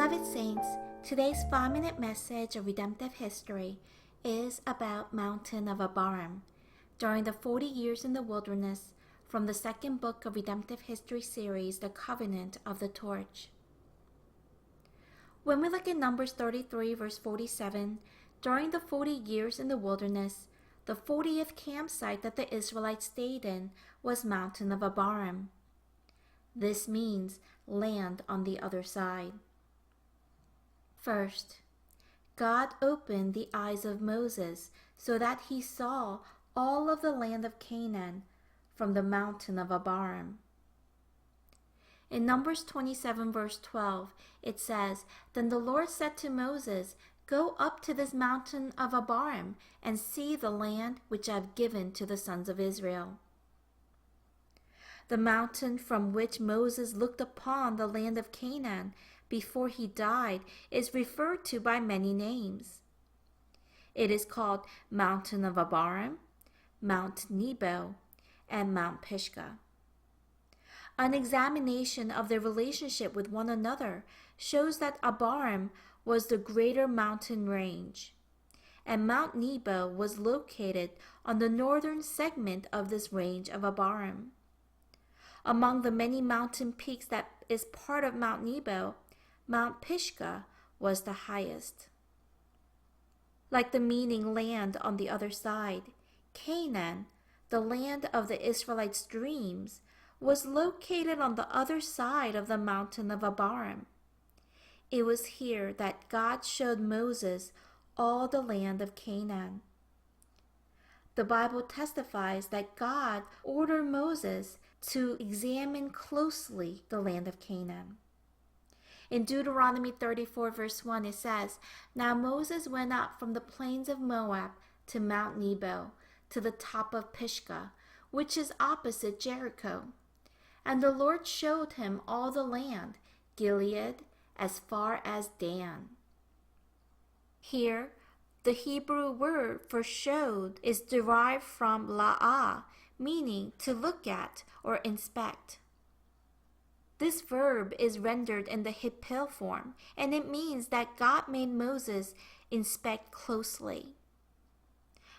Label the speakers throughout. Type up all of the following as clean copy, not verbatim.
Speaker 1: Beloved Saints, today's 5-minute message of redemptive history is about Mountain of Abarim during the 40 years in the wilderness from the second book of redemptive history series, The Covenant of the Torch. When we look at Numbers 33 verse 47, during the 40 years in the wilderness, the 40th campsite that the Israelites stayed in was Mountain of Abarim. This means land on the other side. First, God opened the eyes of Moses so that he saw all of the land of Canaan from the Mountain of Abarim. In Numbers 27 verse 12, it says, "Then the Lord said to Moses, Go up to this mountain of Abarim and see the land which I have given to the sons of Israel." The mountain from which Moses looked upon the land of Canaan before he died is referred to by many names. It is called Mountain of Abarim, Mount Nebo, and Mount Pisgah. An examination of their relationship with one another shows that Abarim was the greater mountain range, and Mount Nebo was located on the northern segment of this range of Abarim. Among the many mountain peaks that is part of Mount Nebo, Mount Pisgah was the highest. Like the meaning land on the other side, Canaan, the land of the Israelites' dreams, was located on the other side of the Mountain of Abarim. It was here that God showed Moses all the land of Canaan. The Bible testifies that God ordered Moses to examine closely the land of Canaan. In Deuteronomy 34 verse 1 it says, "Now Moses went up from the plains of Moab to Mount Nebo, to the top of Pisgah, which is opposite Jericho. And the Lord showed him all the land, Gilead, as far as Dan." Here, the Hebrew word for showed is derived from la'ah, meaning to look at or inspect. This verb is rendered in the hipil form, and it means that God made Moses inspect closely.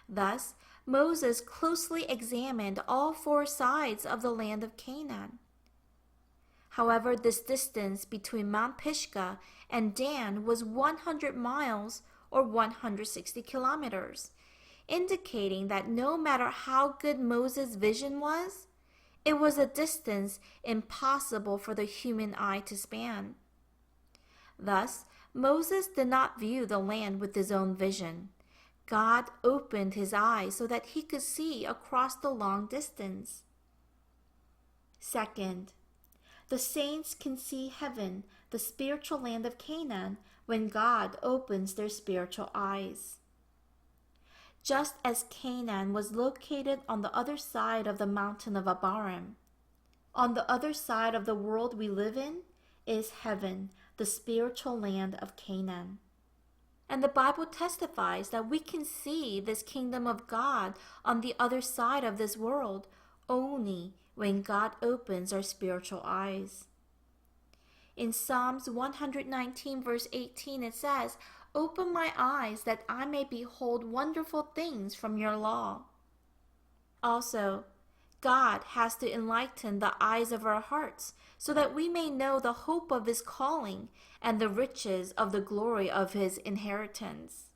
Speaker 1: Thus, Moses closely examined all 4 sides of the land of Canaan. However, this distance between Mount Pisgah and Dan was 100 miles or 160 kilometers, indicating that no matter how good Moses' vision was, it was a distance impossible for the human eye to span. Thus, Moses did not view the land with his own vision. God opened his eyes so that he could see across the long distance. Second, the saints can see heaven, the spiritual land of Canaan, when God opens their spiritual eyes. Just as Canaan was located on the other side of the Mountain of Abarim, on the other side of the world we live in is heaven, the spiritual land of Canaan. And the Bible testifies that we can see this kingdom of God on the other side of this world only when God opens our spiritual eyes. In Psalms 119 verse 18 it says, "Open my eyes that I may behold wonderful things from your law." Also, God has to enlighten the eyes of our hearts so that we may know the hope of his calling and the riches of the glory of his inheritance.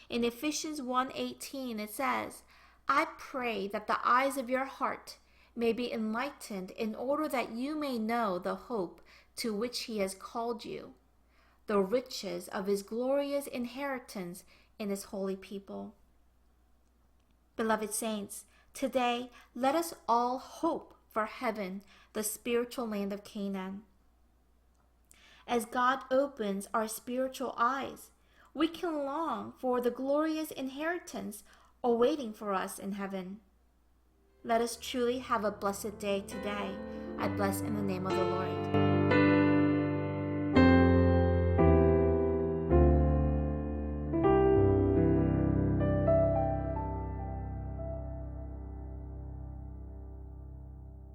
Speaker 1: In Ephesians 1:18 it says, "I pray that the eyes of your heart may be enlightened in order that you may know the hope to which he has called you, the riches of his glorious inheritance in his holy people." Beloved saints, today let us all hope for heaven, the spiritual land of Canaan. As God opens our spiritual eyes, we can long for the glorious inheritance awaiting for us in heaven. Let us truly have a blessed day today. I bless in the name of the Lord.